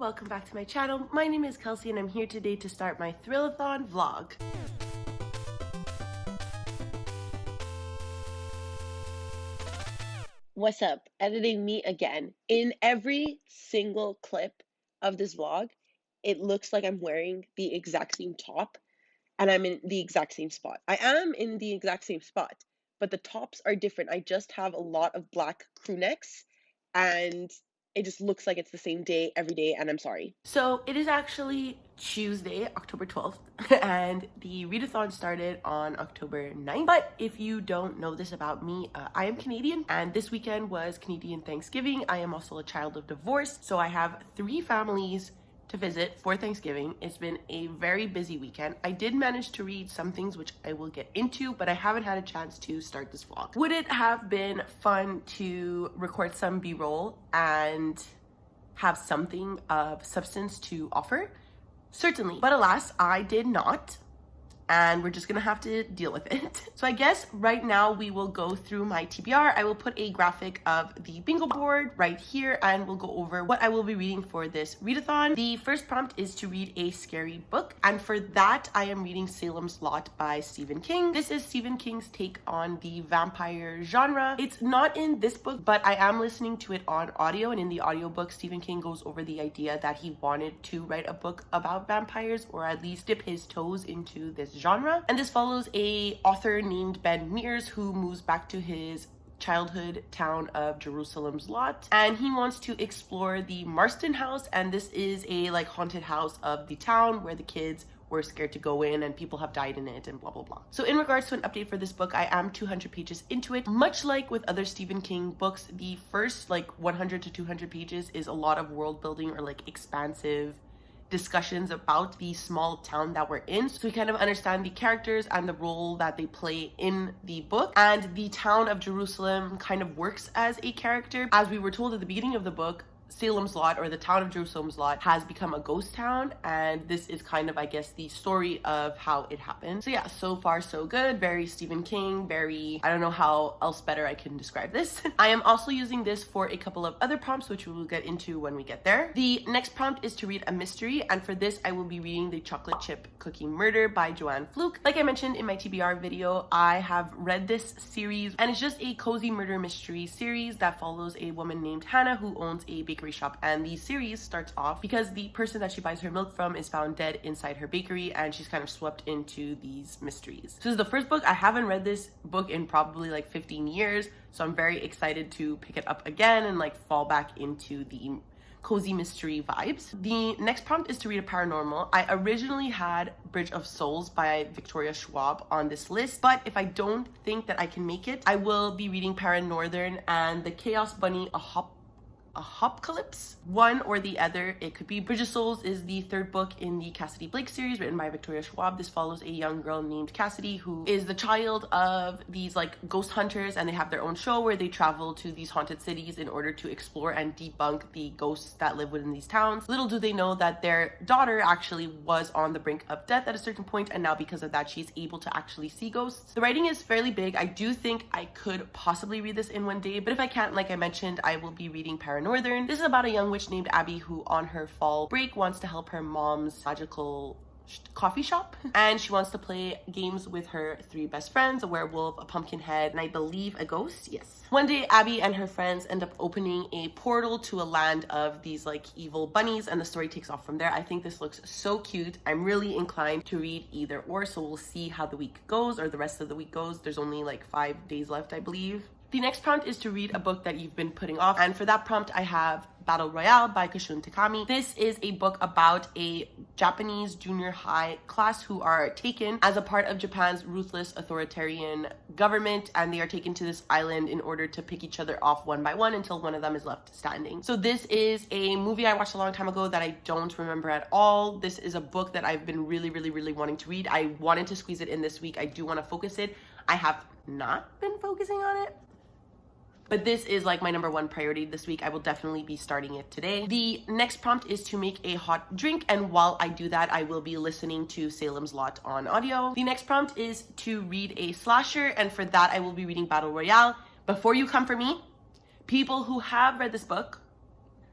welcome back to my channel. My name is Kelsey and I'm here today to start my thrillathon vlog. What's up? Editing me again. In every single clip of this vlog, it looks like I'm wearing the exact same top and I'm in the exact same spot. I am in the exact same spot, but the tops are different. I just have a lot of black crew necks and it just looks like it's the same day every day, and I'm sorry. So it is actually Tuesday, October 12th, and the readathon started on October 9th. But if you don't know this about me, I am Canadian, and this weekend was Canadian Thanksgiving. I am also a child of divorce, so I have 3 families to visit for Thanksgiving. It's been a very busy weekend. I did manage to read some things which I will get into, but I haven't had a chance to start this vlog. Would it have been fun to record some b-roll and have something of substance to offer? Certainly, but alas, I did not. And we're just gonna have to deal with it. So I guess right now we will go through my TBR. I will put a graphic of the bingo board right here and we'll go over what I will be reading for this readathon. The first prompt is to read a scary book, and for that I am reading Salem's Lot by Stephen King. This is Stephen King's take on the vampire genre. It's not in this book, but I am listening to it on audio, and in the audiobook Stephen King goes over the idea that he wanted to write a book about vampires, or at least dip his toes into this genre. And this follows a author named Ben Mears who moves back to his childhood town of Jerusalem's Lot, and he wants to explore the Marston house, and this is a like haunted house of the town where the kids were scared to go in and people have died in it and blah blah blah. So in regards to an update for this book, I am 200 pages into it. Much like with other Stephen King books, the first like 100 to 200 pages is a lot of world building or like expansive discussions about the small town that we're in, so we kind of understand the characters and the role that they play in the book. And the town of Jerusalem kind of works as a character. As we were told at the beginning of the book, Salem's Lot, or the town of Jerusalem's Lot, has become a ghost town, and this is kind of, I guess, the story of how it happened. So yeah, so far so good. Very Stephen King, very, I don't know how else better I can describe this. I am also using this for a couple of other prompts, which we will get into when we get there. The next prompt is to read a mystery, and for this I will be reading The Chocolate Chip Cookie Murder by Joanne Fluke. Like I mentioned in my TBR video, I have read this series, and it's just a cozy murder mystery series that follows a woman named Hannah who owns a bakery shop, and the series starts off because the person that she buys her milk from is found dead inside her bakery, and she's kind of swept into these mysteries. So this is the first book. I haven't read this book in probably like 15 years, so I'm very excited to pick it up again and like fall back into the cozy mystery vibes. The next prompt is to read a paranormal. I originally had Bridge of Souls by Victoria Schwab on this list, but if I don't think that I can make it, I will be reading Paranorthern and the Chaos Bunny, a Hopcalypse, one or the other. It could be. Bridge of Souls is the 3rd book in the Cassidy Blake series written by Victoria Schwab. This follows a young girl named Cassidy who is the child of these like ghost hunters, and they have their own show where they travel to these haunted cities in order to explore and debunk the ghosts that live within these towns. Little do they know that their daughter actually was on the brink of death at a certain point, and now because of that she's able to actually see ghosts. The writing is fairly big. I do think I could possibly read this in one day, but if I can't, like I mentioned, I will be reading Paranorthern. This is about a young witch named Abby who on her fall break wants to help her mom's magical coffee shop, and she wants to play games with her 3 best friends, a werewolf, a pumpkin head, and I believe a ghost. Yes. One day Abby and her friends end up opening a portal to a land of these like evil bunnies, and the story takes off from there. I think this looks so cute. I'm really inclined to read either or, so we'll see how the week goes, or the rest of the week goes. There's only like 5 days left, I believe. The next prompt is to read a book that you've been putting off, and for that prompt I have Battle Royale by Kashun Takami. This is a book about a Japanese junior high class who are taken as a part of Japan's ruthless authoritarian government, and they are taken to this island in order to pick each other off one by one until one of them is left standing. So this is a movie I watched a long time ago that I don't remember at all. This is a book that I've been really wanting to read. I wanted to squeeze it in this week. I do want to focus it. I have not been focusing on it, but this is like my #1 priority this week. I will definitely be starting it today. The next prompt is to make a hot drink, and while I do that, I will be listening to Salem's Lot on audio. The next prompt is to read a slasher, and for that I will be reading Battle Royale. Before you come for me, people who have read this book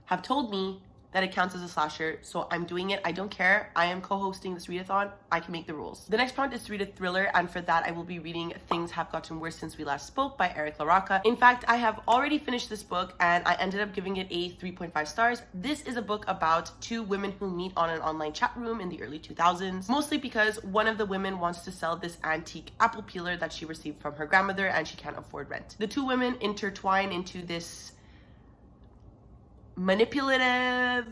have told me that it counts as a slasher, so I'm doing it. I don't care. I am co-hosting this readathon. I can make the rules. The next prompt is to read a thriller, and for that I will be reading Things Have Gotten Worse Since We Last Spoke by Eric LaRocca. In fact, I have already finished this book and I ended up giving it a 3.5 stars. This is a book about two women who meet on an online chat room in the early 2000s, mostly because one of the women wants to sell this antique apple peeler that she received from her grandmother and she can't afford rent. The two women intertwine into this manipulative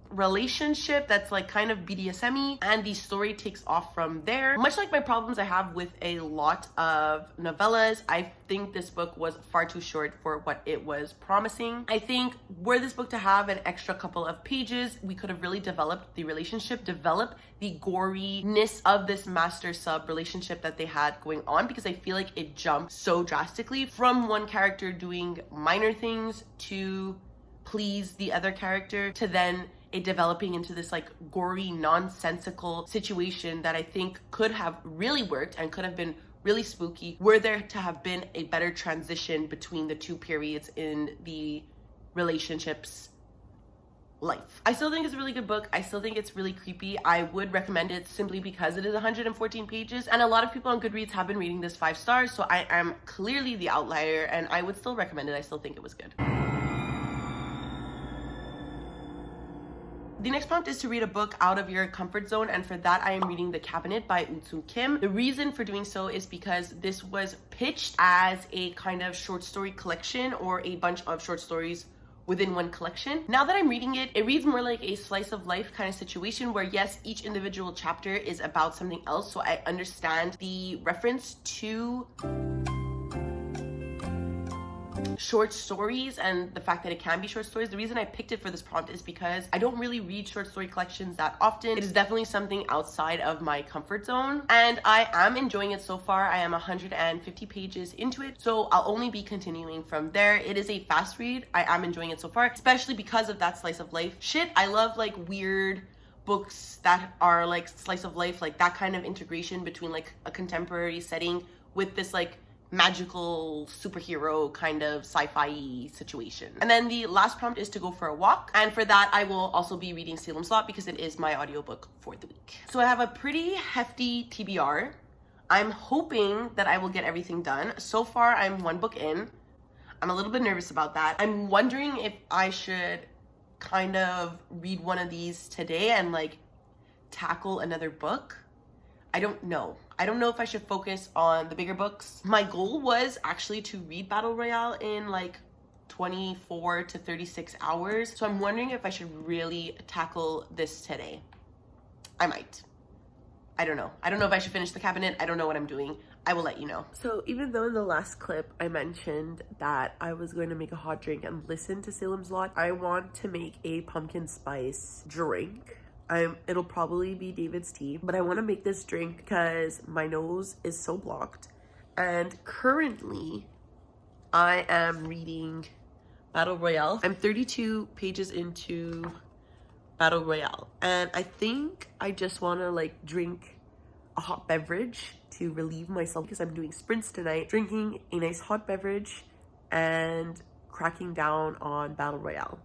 relationship that's like kind of BDSM-y, and the story takes off from there. Much like my problems I have with a lot of novellas, I think this book was far too short for what it was promising. I think were this book to have an extra couple of pages, we could have really developed the relationship, developed the goriness of this master sub relationship that they had going on, because I feel like it jumped so drastically from one character doing minor things to please the other character to then it developing into this like gory, nonsensical situation that I think could have really worked and could have been really spooky were there to have been a better transition between the two periods in the relationship's life. I still think it's a really good book. I still think it's really creepy. I would recommend it simply because it is 114 pages and a lot of people on Goodreads have been reading this 5 stars, so I am clearly the outlier and I would still recommend it. I still think it was good. The next prompt is to read a book out of your comfort zone, and for that I am reading The Cabinet by Eun Kim. The reason for doing so is because this was pitched as a kind of short story collection or a bunch of short stories within one collection. Now that I'm reading it, it reads more like a slice of life kind of situation where yes, each individual chapter is about something else, so I understand the reference to short stories and the fact that it can be short stories. The reason I picked it for this prompt is because I don't really read short story collections that often. It is definitely something outside of my comfort zone and I am enjoying it so far. I am 150 pages into it, so I'll only be continuing from there. It is a fast read. I am enjoying it so far, especially because of that slice of life shit. I love like weird books that are like slice of life, like that kind of integration between like a contemporary setting with this like magical superhero kind of sci-fi situation. And then the last prompt is to go for a walk, and for that I will also be reading Salem's Lot because it is my audiobook for the week. So I have a pretty hefty TBR. I'm hoping that I will get everything done. So far I'm 1 book in. I'm a little bit nervous about that. I'm wondering if I should kind of read one of these today and like tackle another book. I don't know. I don't know if I should focus on the bigger books. My goal was actually to read Battle Royale in like 24 to 36 hours. So I'm wondering if I should really tackle this today. I might. I don't know. I don't know if I should finish The Cabinet. I don't know what I'm doing. I will let you know. So even though in the last clip I mentioned that I was going to make a hot drink and listen to Salem's Lot, I want to make a pumpkin spice drink. It'll probably be David's tea, but I want to make this drink because my nose is so blocked. And currently, I am reading Battle Royale. I'm 32 pages into Battle Royale, and I think I just want to like drink a hot beverage to relieve myself because I'm doing sprints tonight. Drinking a nice hot beverage and cracking down on Battle Royale.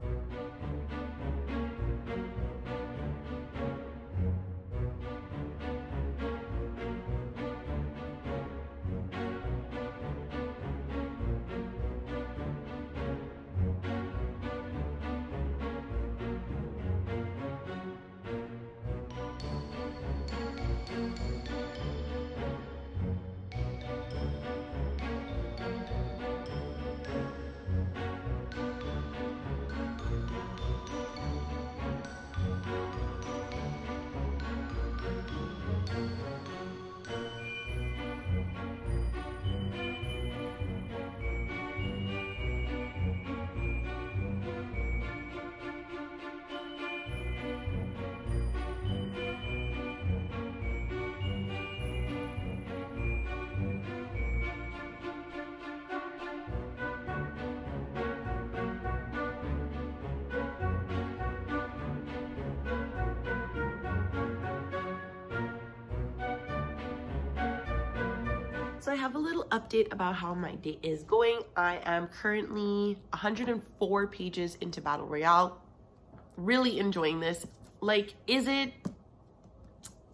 So I have a little update about how my day is going. I am currently 104 pages into Battle Royale. really enjoying this. Like, is it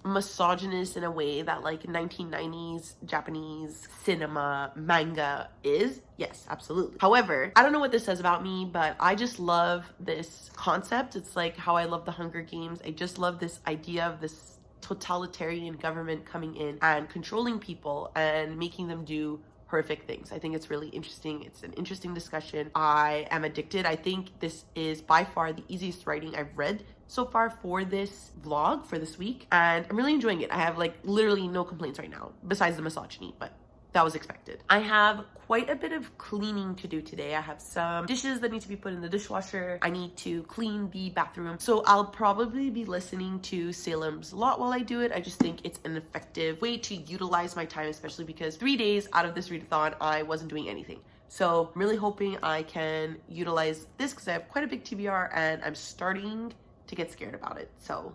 misogynist in a way that like 1990s Japanese cinema manga is? Yes, absolutely. However, I don't know what this says about me, but I just love this concept. It's like how I love the Hunger Games. I just love this idea of this totalitarian government coming in and controlling people and making them do horrific things. I think it's really interesting. It's an interesting discussion. I am addicted. I think this is by far the easiest writing I've read so far for this vlog for this week, and I'm really enjoying it. I have like literally no complaints right now besides the misogyny, but that was expected. I have quite a bit of cleaning to do today. I have some dishes that need to be put in the dishwasher. I need to clean the bathroom. So I'll probably be listening to Salem's Lot while I do it. I just think it's an effective way to utilize my time, especially because 3 days out of this readathon, I wasn't doing anything. So I'm really hoping I can utilize this because I have quite a big TBR and I'm starting to get scared about it. So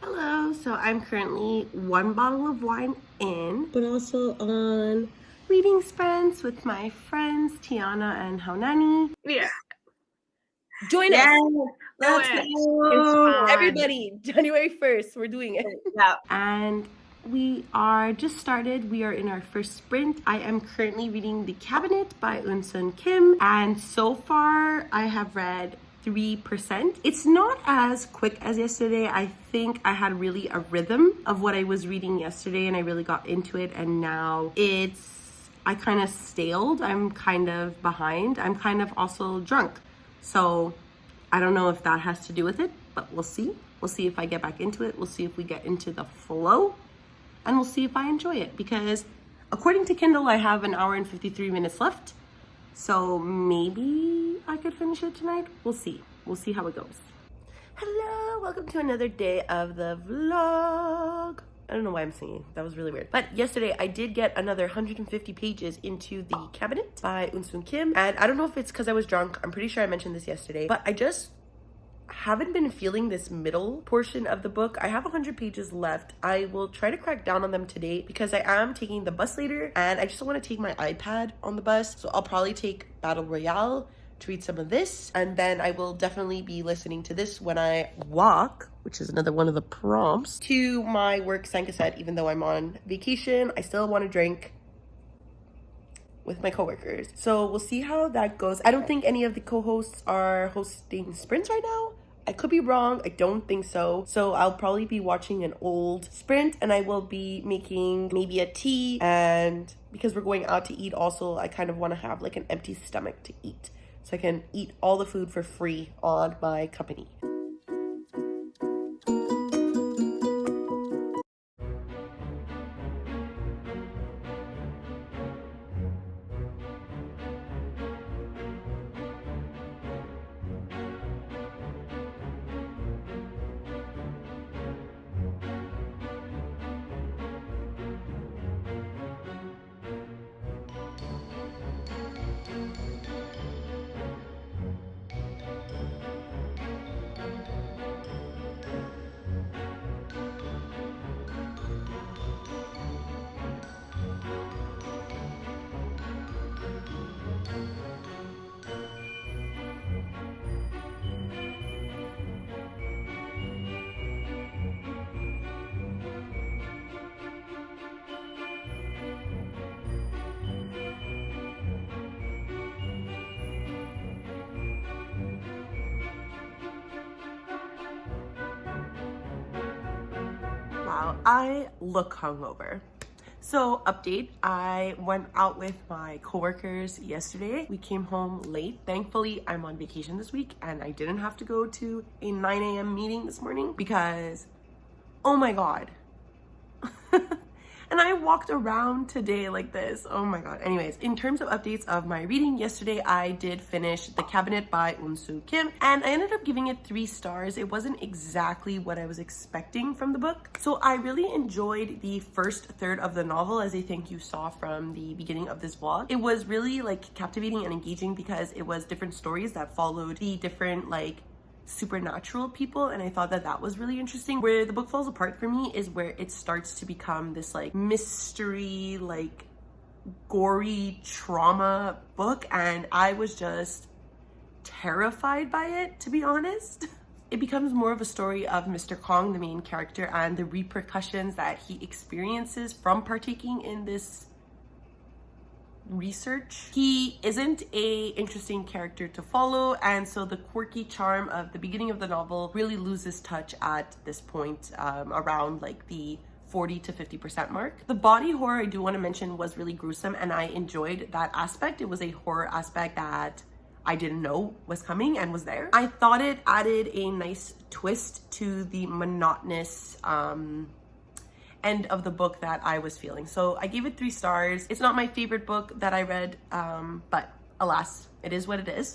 hello. So I'm currently 1 bottle of wine in, but also on reading sprints with my friends Tiana and Haunani. Yeah. Join us. Let's go. Everybody, January 1st, we're doing it. Yeah. And we are just started. We are in our first sprint. I am currently reading The Cabinet by Eun Kim, and so far I have read 3%. It's not as quick as yesterday. I think I had really a rhythm of what I was reading yesterday and I really got into it, and now I kind of staled. I'm kind of behind. I'm kind of also drunk. So I don't know if that has to do with it, but we'll see. We'll see if I get back into it. We'll see if we get into the flow, and we'll see if I enjoy it, because according to Kindle, I have 1 hour and 53 minutes left. So maybe I could finish it tonight. We'll see. We'll see how it goes. Hello, welcome to another day of the vlog. I don't know why I'm singing. That was really weird. But yesterday I did get another 150 pages into The Cabinet by Eun Kim. And I don't know if it's because I was drunk. I'm pretty sure I mentioned this yesterday. But I just haven't been feeling this middle portion of the book. I have 100 pages left. I will try to crack down on them today because I am taking the bus later and I just want to take my iPad on the bus. So I'll probably take Battle Royale to read some of this, and then I will definitely be listening to this when I walk, which is another one of the prompts, to my work Sankaset. Even though I'm on vacation, I still want to drink with my coworkers. So we'll see how that goes. I don't think any of the co-hosts are hosting sprints right now. I could be wrong. I don't think so. So I'll probably be watching an old sprint, and I will be making maybe a tea, and because we're going out to eat also, I kind of want to have like an empty stomach to eat, so I can eat all the food for free on my company. Wow, I look hungover. So update, I went out with my coworkers yesterday. We came home late. Thankfully, I'm on vacation this week and I didn't have to go to a 9 a.m. meeting this morning because, oh my God. And I walked around today like this. Oh my God. Anyways, in terms of updates of my reading, yesterday I did finish The Cabinet by Eun Kim, and I ended up giving it 3 stars. It wasn't exactly what I was expecting from the book. So I really enjoyed the first third of the novel, as I think you saw from the beginning of this vlog. It was really like captivating and engaging because it was different stories that followed the different like supernatural people, and I thought that that was really interesting. Where the book falls apart for me is where it starts to become this like mystery, like gory trauma book, and I was just terrified by it, to be honest. it becomes more of a story of Mr. Kong, the main character, and the repercussions that he experiences from partaking in this research. He isn't a interesting character to follow, and so the quirky charm of the beginning of the novel really loses touch at this point, around like the 40 to 50% mark. The body horror I do want to mention was really gruesome, and I enjoyed that aspect. It was a horror aspect that I didn't know was coming and was there. I thought it added a nice twist to the monotonous end of the book that I was feeling. So I gave it 3 stars. It's not my favorite book that I read, but alas, it is what it is.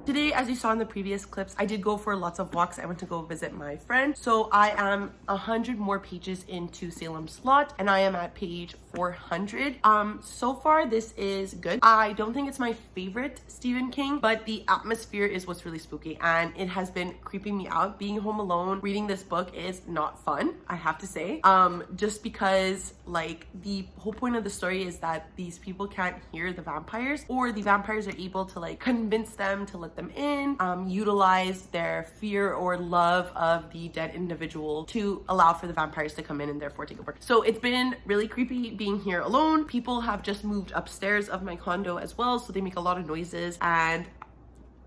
Today, as you saw in the previous clips, I did go for lots of walks. I went to go visit my friend. So I am 100 more pages into Salem's Lot, and I am at page 400. So far, this is good. I don't think it's my favorite Stephen King, but the atmosphere is what's really spooky, and it has been creeping me out. Being home alone, reading this book is not fun, I have to say. Just because, like, the whole point of the story is that these people can't hear the vampires, or the vampires are able to, like, convince them to let them in, utilize their fear or love of the dead individual to allow for the vampires to come in and therefore take over. So it's been really creepy being here alone. People have just moved upstairs of my condo as well, so they make a lot of noises, and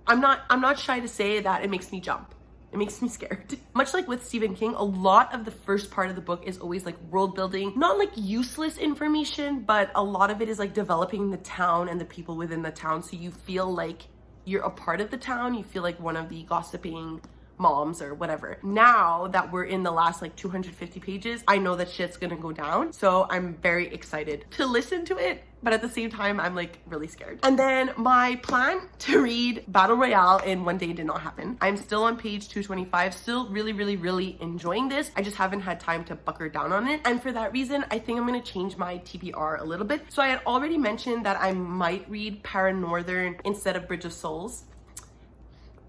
I'm not shy to say that it makes me jump. It makes me scared. Much like with Stephen King, a lot of the first part of the book is always like world building, not like useless information, but a lot of it is like developing the town and the people within the town, so you feel like you're a part of the town. You feel like one of the gossiping moms or whatever. Now that we're in the last like 250 pages, I know that shit's gonna go down. So I'm very excited to listen to it, but at the same time, I'm like really scared. And then my plan to read Battle Royale in one day did not happen. I'm still on page 225, still really enjoying this. I just haven't had time to bucker down on it. And for that reason, I think I'm gonna change my TBR a little bit. So I had already mentioned that I might read Paranorthern instead of Bridge of Souls.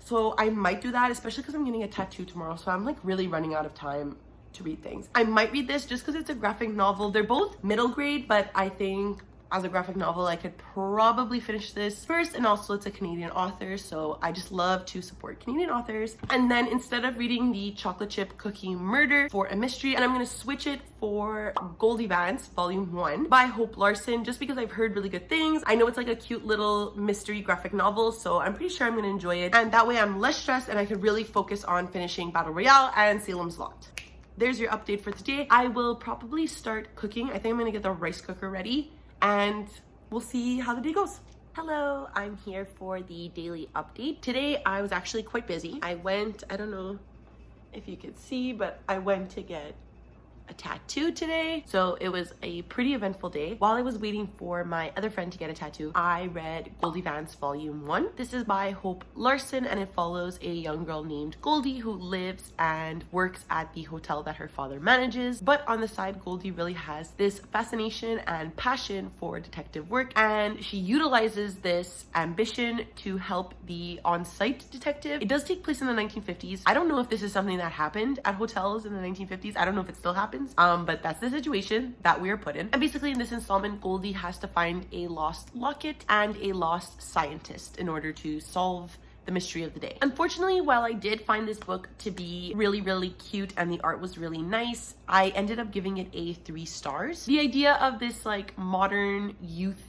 So I might do that, especially because I'm getting a tattoo tomorrow. So I'm like really running out of time to read things. I might read this just because it's a graphic novel. They're both middle grade, but I think as a graphic novel, I could probably finish this first, and also it's a Canadian author, so I just love to support Canadian authors. And then instead of reading the Chocolate Chip Cookie Murder for a mystery, and I'm gonna switch it for Goldie Vance Volume 1 by Hope Larson, just because I've heard really good things. I know it's like a cute little mystery graphic novel, so I'm pretty sure I'm gonna enjoy it. And that way I'm less stressed and I could really focus on finishing Battle Royale and Salem's Lot. There's your update for today. I will probably start cooking. I think I'm gonna get the rice cooker ready, and we'll see how the day goes. Hello, I'm here for the daily update. Today, I was actually quite busy. I don't know if you could see, but I went to get a tattoo today. So it was a pretty eventful day. While I was waiting for my other friend to get a tattoo, I read Goldie Vance Volume 1. This is by Hope Larson, and it follows a young girl named Goldie who lives and works at the hotel that her father manages. But on the side, Goldie really has this fascination and passion for detective work, and she utilizes this ambition to help the on-site detective. It does take place in the 1950s. I don't know if this is something that happened at hotels in the 1950s. I don't know if it still happens. But that's the situation that we are put in. And basically in this installment, Goldie has to find a lost locket and a lost scientist in order to solve the mystery of the day. Unfortunately, while I did find this book to be really cute and the art was really nice, I ended up giving it a 3 stars. The idea of this like modern youth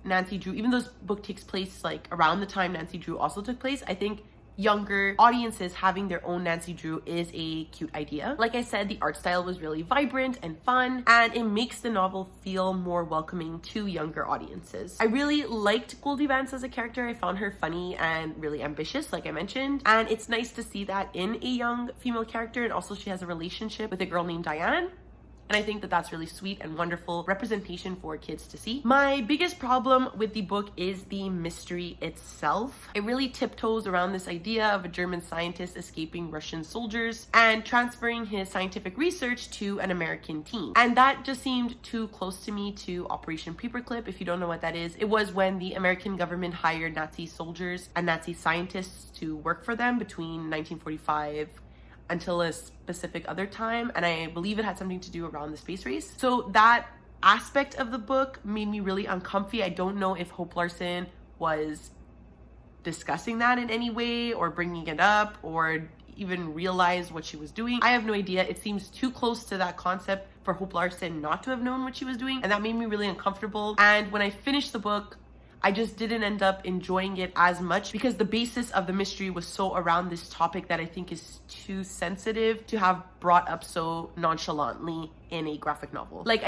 Nancy Drew, even though this book takes place like around the time Nancy Drew also took place, I think younger audiences having their own Nancy Drew is a cute idea. Like I said, the art style was really vibrant and fun, and it makes the novel feel more welcoming to younger audiences. I really liked Goldie Vance as a character. I found her funny and really ambitious, like I mentioned, and it's nice to see that in a young female character. And also she has a relationship with a girl named Diane, and I think that that's really sweet and wonderful representation for kids to see. My biggest problem with the book is the mystery itself. It really tiptoes around this idea of a German scientist escaping Russian soldiers and transferring his scientific research to an American team. And that just seemed too close to me to Operation Paperclip. If you don't know what that is, it was when the American government hired Nazi soldiers and Nazi scientists to work for them between 1945 until a specific other time, and I believe it had something to do around the space race. So that aspect of the book made me really uncomfy. I don't know if Hope Larson was discussing that in any way or bringing it up or even realize what she was doing. I have no idea. It seems too close to that concept for Hope Larson not to have known what she was doing, and that made me really uncomfortable. And when I finished the book, I just didn't end up enjoying it as much because the basis of the mystery was so around this topic that I think is too sensitive to have brought up so nonchalantly in a graphic novel. Like,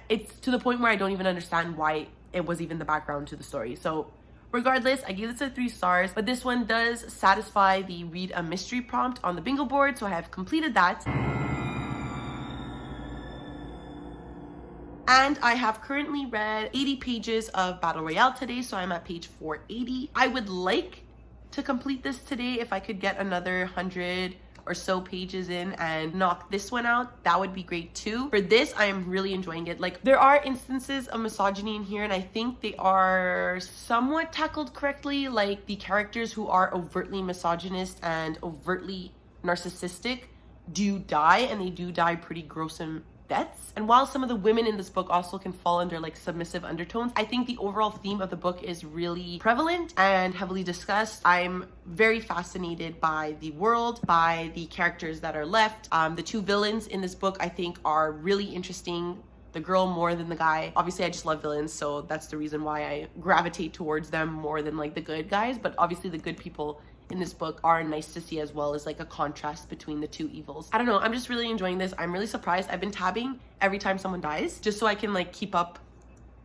it's to the point where I don't even understand why it was even the background to the story. So regardless, I gave this a 3 stars, but this one does satisfy the read a mystery prompt on the bingo board, so I have completed that. And I have currently read 80 pages of Battle Royale today, so I'm at page 480. I would like to complete this today if I could get another 100 or so pages in and knock this one out. That would be great too. For this, I am really enjoying it. Like, there are instances of misogyny in here, and I think they are somewhat tackled correctly. Like, the characters who are overtly misogynist and overtly narcissistic do die, and they do die pretty gruesome deaths. And while some of the women in this book also can fall under like submissive undertones, I think the overall theme of the book is really prevalent and heavily discussed. I'm very fascinated by the world, by the characters that are left. The 2 villains in this book I think are really interesting. The girl more than the guy. Obviously, I just love villains, so that's the reason why I gravitate towards them more than like the good guys. But obviously the good people in this book are nice to see, as well as like a contrast between the 2 evils. I don't know, I'm just really enjoying this. I'm really surprised. I've been tabbing every time someone dies just so I can like keep up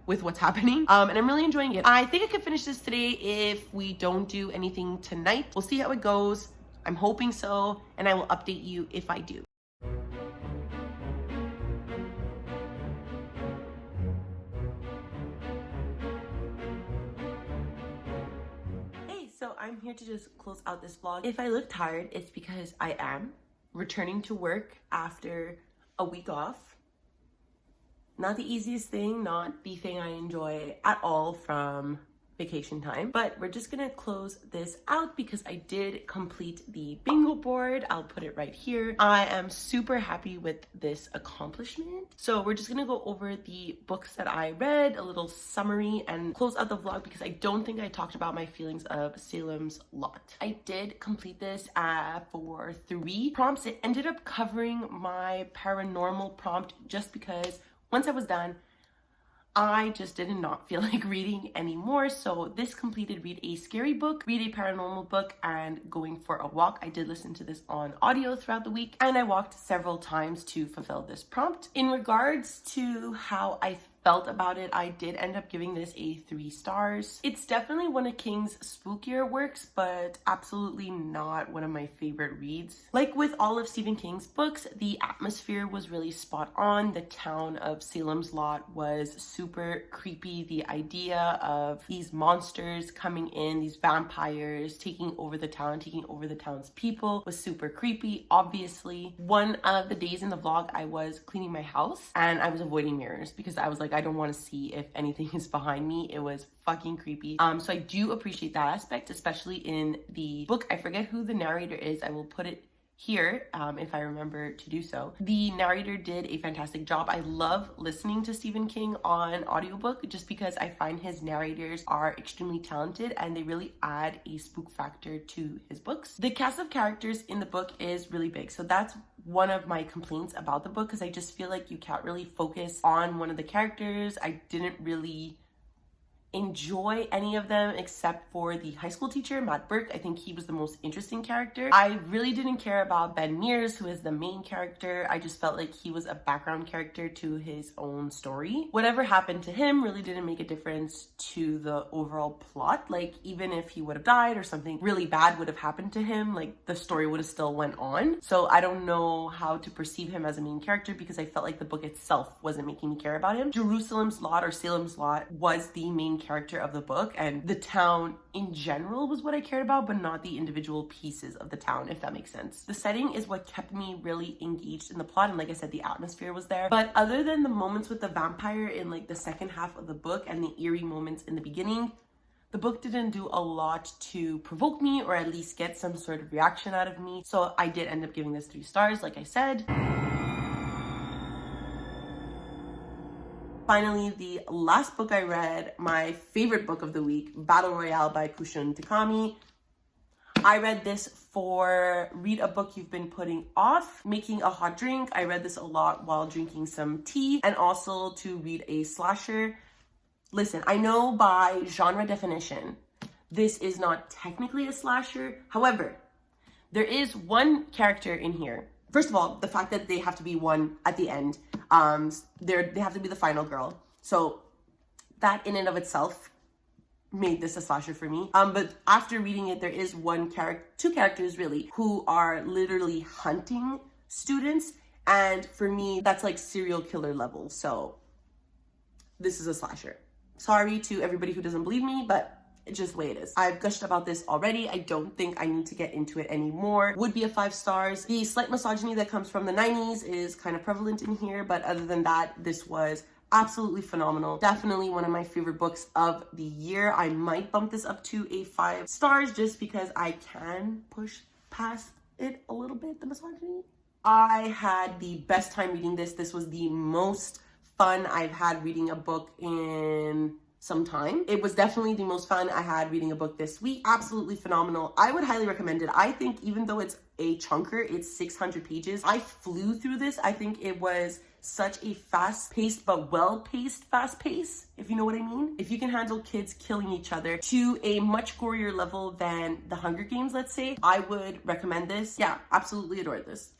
with what's happening, and I'm really enjoying it. I think I could finish this today if we don't do anything tonight. We'll see how it goes. I'm hoping so, and I will update you if I do. So I'm here to just close out this vlog. If I look tired, it's because I am returning to work after a week off. Not the easiest thing, not the thing I enjoy at all from vacation time, but we're just gonna close this out because I did complete the bingo board. I'll put it right here. I am super happy with this accomplishment. So we're just gonna go over the books that I read, a little summary, and close out the vlog because I don't think I talked about my feelings of Salem's Lot. I did complete this for 3 prompts. It ended up covering my paranormal prompt just because once I was done, I just did not feel like reading anymore. So this completed read a scary book, read a paranormal book, and going for a walk. I did listen to this on audio throughout the week, and I walked several times to fulfill this prompt. In regards to how I felt about it, I did end up giving this a 3 stars. It's definitely one of King's spookier works, but absolutely not one of my favorite reads. Like with all of Stephen King's books, the atmosphere was really spot on. The town of Salem's Lot was super creepy. The idea of these monsters coming in, these vampires taking over the town, taking over the town's people was super creepy. Obviously, one of the days in the vlog, I was cleaning my house and I was avoiding mirrors because I was like, I don't want to see if anything is behind me. It was fucking creepy. So I do appreciate that aspect, especially in the book. I forget who the narrator is. I will put it here if I remember to do so. The narrator did a fantastic job. I love listening to Stephen King on audiobook just because I find his narrators are extremely talented and they really add a spook factor to his books. The cast of characters in the book is really big, so that's one of my complaints about the book because I just feel like you can't really focus on one of the characters. I didn't really enjoy any of them except for the high school teacher, Matt Burke. I think he was the most interesting character. I really didn't care about Ben Mears, who is the main character. I just felt like he was a background character to his own story. Whatever happened to him really didn't make a difference to the overall plot. Like, even if he would have died or something really bad would have happened to him, like the story would have still went on. So I don't know how to perceive him as a main character because I felt like the book itself wasn't making me care about him. Jerusalem's Lot or Salem's Lot was the main character of the book, and the town in general was what I cared about, but not the individual pieces of the town, if that makes sense. The setting is what kept me really engaged in the plot, and like I said, the atmosphere was there. But other than the moments with the vampire in like the second half of the book and the eerie moments in the beginning, the book didn't do a lot to provoke me or at least get some sort of reaction out of me. So I did end up giving this 3 stars, like I said. Finally, the last book I read, my favorite book of the week, Battle Royale by Kushun Takami. I read this for read a book you've been putting off, making a hot drink. I read this a lot while drinking some tea, and also to read a slasher. Listen, I know by genre definition, this is not technically a slasher. However, there is one character in here. First of all, the fact that they have to be one at the end. They have to be the final girl. So that in and of itself made this a slasher for me. But after reading it, there is two characters really, who are literally hunting students. And for me, that's like serial killer level. So this is a slasher. Sorry to everybody who doesn't believe me, but it's just the way it is. I've gushed about this already. I don't think I need to get into it anymore. Would be a 5 stars. The slight misogyny that comes from the 90s is kind of prevalent in here, but other than that, this was absolutely phenomenal. Definitely one of my favorite books of the year. I might bump this up to a 5 stars just because I can push past it a little bit, the misogyny. I had the best time reading this. This was the most fun I've had reading a book in some time. It was definitely the most fun I had reading a book this week. Absolutely phenomenal. I would highly recommend it. I think even though it's a chunker, it's 600 pages. I flew through this. I think it was such a fast-paced but well-paced fast pace, if you know what I mean. If you can handle kids killing each other to a much gorier level than The Hunger Games, let's say, I would recommend this. Yeah, absolutely adored this.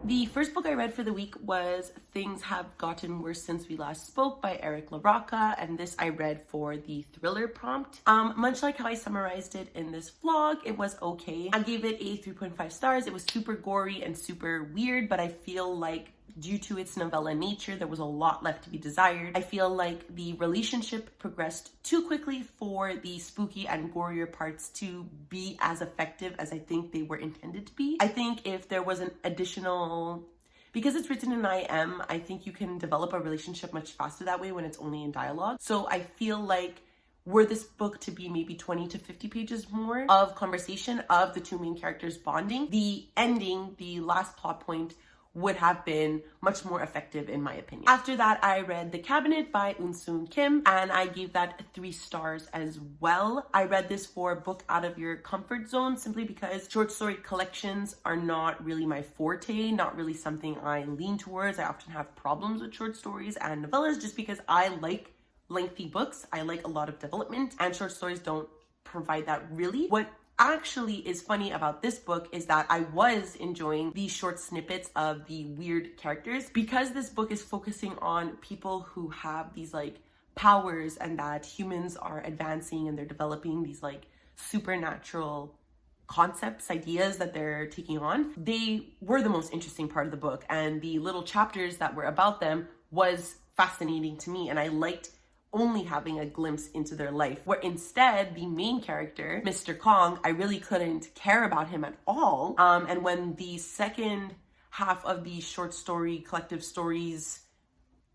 The first book I read for the week was Things Have Gotten Worse Since We Last Spoke by Eric LaRocca, and this I read for the thriller prompt. Much like how I summarized it in this vlog, it was okay. I gave it a 3.5 stars. It was super gory and super weird, but I feel like due to its novella nature, there was a lot left to be desired. I feel like the relationship progressed too quickly for the spooky and gorier parts to be as effective as I think they were intended to be. I think if there was an additional, because it's written in IM, I think you can develop a relationship much faster that way when it's only in dialogue. So I feel like were this book to be maybe 20 to 50 pages more of conversation of the two main characters bonding, the ending, the last plot point, would have been much more effective in my opinion. After that, I read The Cabinet by Eunsoon Kim, and I gave that 3 stars as well. I read this for book out of your comfort zone simply because short story collections are not really my forte, not really something I lean towards. I often have problems with short stories and novellas just because I like lengthy books. I like a lot of development, and short stories don't provide that really. What actually is funny about this book is that I was enjoying these short snippets of the weird characters because this book is focusing on people who have these like powers and that humans are advancing and they're developing these like supernatural concepts, ideas that they're taking on. They were the most interesting part of the book, and the little chapters that were about them was fascinating to me, and I liked only having a glimpse into their life, where instead the main character, Mr. Kong, I really couldn't care about him at all. And when the second half of the short story collective stories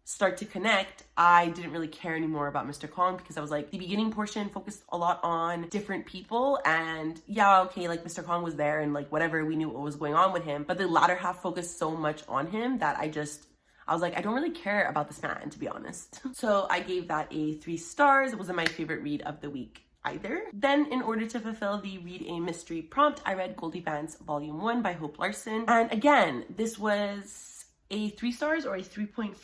start to connect, I didn't really care anymore about Mr. Kong because I was like, the beginning portion focused a lot on different people, and yeah, okay, like Mr. Kong was there and like whatever, we knew what was going on with him, but the latter half focused so much on him that I was like, I don't really care about this man, to be honest. So I gave that a 3 stars. It wasn't my favorite read of the week either. Then in order to fulfill the read a mystery prompt, I read Goldie Vance Volume 1 by Hope Larson. And again, this was a 3 stars or a 3.5.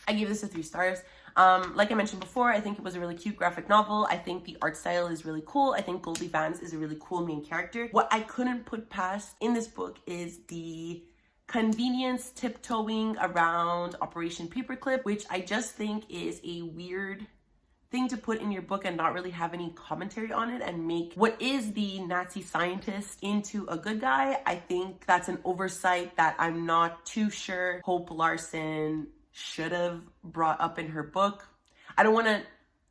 I gave this a 3 stars. Like I mentioned before, I think it was a really cute graphic novel. I think the art style is really cool. I think Goldie Vance is a really cool main character. What I couldn't put past in this book is the convenience tiptoeing around Operation Paperclip, which I just think is a weird thing to put in your book and not really have any commentary on it and make what is the Nazi scientist into a good guy. I think that's an oversight that I'm not too sure Hope Larson should have brought up in her book. I don't want to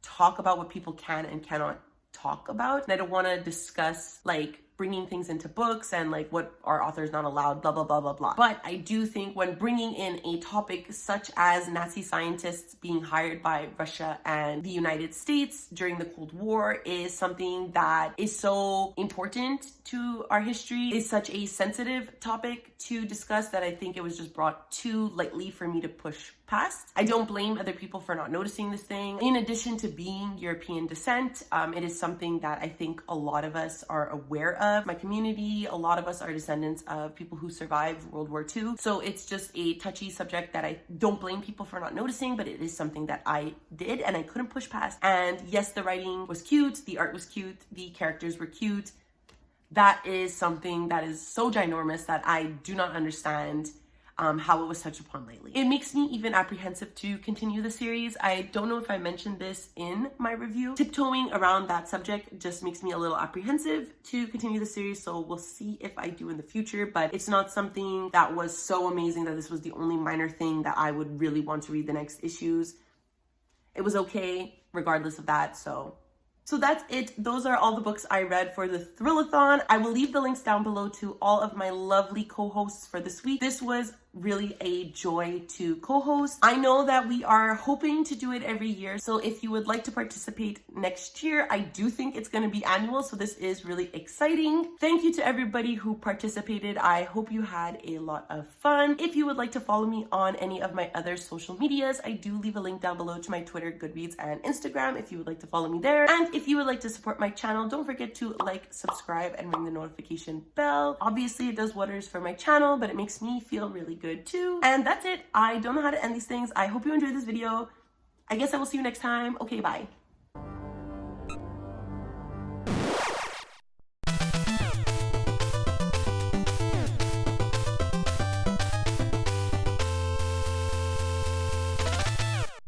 talk about what people can and cannot talk about, and I don't want to discuss like bringing things into books and like what are authors not allowed, blah, blah, blah, blah, blah. But I do think when bringing in a topic such as Nazi scientists being hired by Russia and the United States during the Cold War is something that is so important to our history, is such a sensitive topic to discuss, that I think it was just brought too lightly for me to push past. I don't blame other people for not noticing this thing. In addition to being European descent, it is something that I think a lot of us are aware of. My community, a lot of us are descendants of people who survived World War II. So it's just a touchy subject that I don't blame people for not noticing, but it is something that I did and I couldn't push past. And yes, the writing was cute, the art was cute, the characters were cute. That is something that is so ginormous that I do not understand how it was touched upon lately. It makes me even apprehensive to continue the series. I don't know if I mentioned this in my review. Tiptoeing around that subject just makes me a little apprehensive to continue the series, so we'll see if I do in the future, but it's not something that was so amazing that this was the only minor thing that I would really want to read the next issues. It was okay regardless of that, so that's it. Those are all the books I read for the thrillathon. I will leave the links down below to all of my lovely co-hosts for this week. This was really a joy to co-host. I know that we are hoping to do it every year, so if you would like to participate next year, I do think it's going to be annual, so this is really exciting. Thank you to everybody who participated. I hope you had a lot of fun. If you would like to follow me on any of my other social medias, I do leave a link down below to my Twitter, Goodreads, and Instagram if you would like to follow me there. And if you would like to support my channel, don't forget to like, subscribe, and ring the notification bell. Obviously, it does wonders for my channel, but it makes me feel really good too. And that's it. I don't know how to end these things. I hope you enjoyed this video. I guess I will see you next time. Okay, bye.